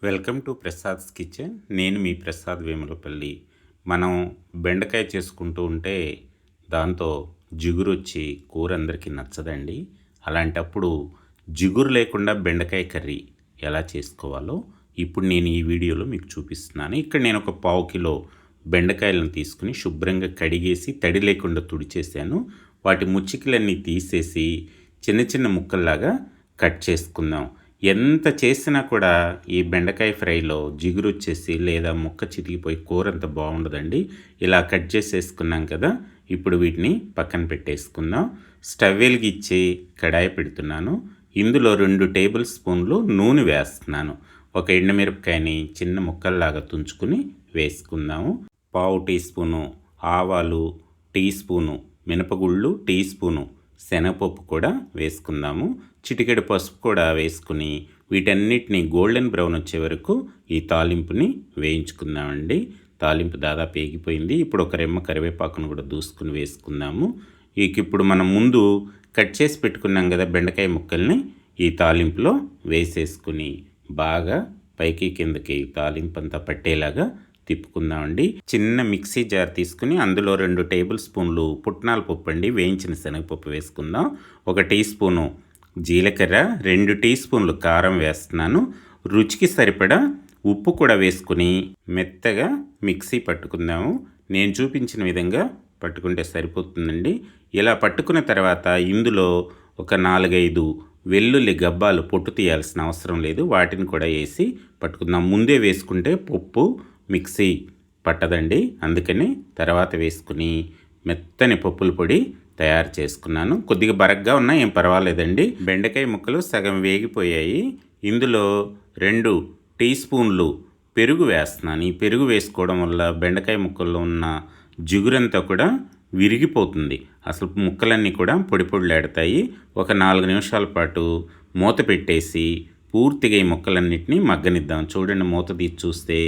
Welcome to Prasad's kitchen. నేను మీ ప్రసాద్ వేములపల్లి. మనం బెండకాయ చేసుకుంటూ ఉంటే దాంతో జిగురు వచ్చి కూర అందరికీ నచ్చదండి. అలాంటప్పుడు జిగురు లేకుండా బెండకాయ కర్రీ ఎలా చేసుకోవాలో ఇప్పుడు నేను ఈ వీడియోలో మీకు చూపిస్తున్నాను. ఇక్కడ నేను ఒక 1/2 కిలో బెండకాయలను తీసుకుని శుభ్రంగా కడిగేసి తడి లేకుండా తుడిచేసాను. వాటి ముచ్చికలన్నీ తీసేసి చిన్న చిన్న ముక్కల్లాగా కట్ చేసుకుందాం. ఎంత చేసినా కూడా ఈ బెండకాయ ఫ్రైలో జిగురు వచ్చేసి లేదా ముక్క చితికిపోయి కూర అంత బాగుండదండి. ఇలా కట్ చేసేసుకున్నాం కదా, ఇప్పుడు వీటిని పక్కన పెట్టేసుకుందాం. స్టవ్ వెలిగించి కడాయి పెడుతున్నాను. ఇందులో 2 టేబుల్ స్పూన్లు నూనె వేస్తున్నాను. ఒక ఎండుమిరపకాయని చిన్న ముక్కల్లాగా తుంచుకుని వేసుకుందాము. 1/2 టీ స్పూను ఆవాలు, టీ స్పూను మినపగుళ్ళు, టీ స్పూను శనగపప్పు కూడా వేసుకుందాము. చిటికెడు పసుపు కూడా వేసుకుని వీటన్నిటిని గోల్డెన్ బ్రౌన్ వచ్చే వరకు ఈ తాలింపుని వేయించుకుందామండి. తాలింపు దాదాపు వేగిపోయింది. ఇప్పుడు ఒక రెమ్మ కరివేపాకును కూడా దూసుకుని వేసుకుందాము. ఇప్పుడు మనం ముందు కట్ చేసి పెట్టుకున్నాం కదా బెండకాయ ముక్కల్ని ఈ తాలింపులో వేసేసుకుని బాగా పైకి కిందకి తాలింపు అంతా పట్టేలాగా తిప్పుకుందామండి. చిన్న మిక్సీ జార్ తీసుకుని అందులో 2 టేబుల్ స్పూన్లు పుట్నాల పప్పు అండి, వేయించిన శనగపప్పు వేసుకుందాం. 1 టీ స్పూను జీలకర్ర, 2 టీ స్పూన్లు కారం వేస్తున్నాను. రుచికి సరిపడా ఉప్పు కూడా వేసుకుని మెత్తగా మిక్సీ పట్టుకుందాము. నేను చూపించిన విధంగా పట్టుకుంటే సరిపోతుందండి. ఇలా పట్టుకున్న తర్వాత ఇందులో ఒక 4-5 వెల్లుల్లి గబ్బాలు పొట్టు తీయాల్సిన అవసరం లేదు, వాటిని కూడా వేసి పట్టుకుందాం. ముందే వేసుకుంటే పప్పు మిక్సీ పట్టదండి, అందుకని తర్వాత వేసుకుని మెత్తని పప్పుల పొడి తయారు చేసుకున్నాను. కొద్దిగా బరగ్గా ఉన్నా ఏం పర్వాలేదండి. బెండకాయ ముక్కలు సగం వేగిపోయాయి. ఇందులో 2 టీ స్పూన్లు పెరుగు వేస్తున్నాను. ఈ పెరుగు వేసుకోవడం వల్ల బెండకాయ ముక్కల్లో ఉన్న జిగురంతా కూడా విరిగిపోతుంది. అసలు ముక్కలన్నీ కూడా పొడి పొడిలాడతాయి. ఒక 4 నిమిషాల పాటు మూత పెట్టేసి పూర్తిగా ఈ ముక్కలన్నిటినీ మగ్గనిద్దాం. చూడండి, మూత తీసి చూస్తే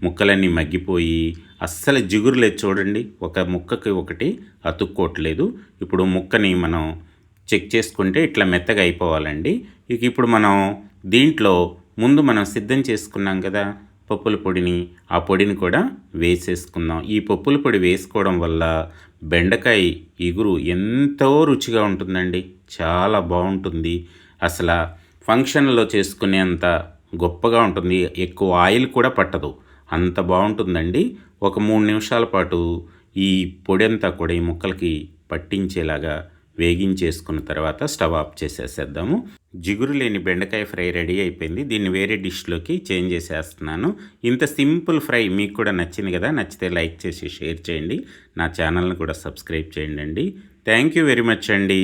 ముక్కలన్నీ మగ్గిపోయి అస్సలు జిగురు లేదు. చూడండి, ఒక ముక్కకి ఒకటి అతుక్కోవట్లేదు. ఇప్పుడు ముక్కని మనం చెక్ చేసుకుంటే ఇట్లా మెత్తగా అయిపోవాలండి. ఇప్పుడు మనం దీంట్లో ముందు మనం సిద్ధం చేసుకున్నాం కదా పప్పుల పొడిని, ఆ పొడిని కూడా వేసేసుకుందాం. ఈ పప్పుల పొడి వేసుకోవడం వల్ల బెండకాయ ఇగురు ఎంతో రుచిగా ఉంటుందండి, చాలా బాగుంటుంది. అసలు ఫంక్షన్లో చేసుకునేంత గొప్పగా ఉంటుంది. ఎక్కువ ఆయిల్ కూడా పట్టదు, అంత బాగుంటుందండి. ఒక 3 నిమిషాల పాటు ఈ పొడి అంతా కూడా ఈ ముక్కలకి పట్టించేలాగా వేగించేసుకున్న తర్వాత స్టవ్ ఆఫ్ చేసేసేద్దాము. జిగురు లేని బెండకాయ ఫ్రై రెడీ అయిపోయింది. దీన్ని వేరే డిష్లోకి చేంజ్ చేసేస్తున్నాను. ఇంత సింపుల్ ఫ్రై మీకు కూడా నచ్చింది కదా? నచ్చితే లైక్ చేసి షేర్ చేయండి. నా ఛానల్ని కూడా సబ్స్క్రైబ్ చేయండి. థ్యాంక్ యూ వెరీ మచ్ అండి.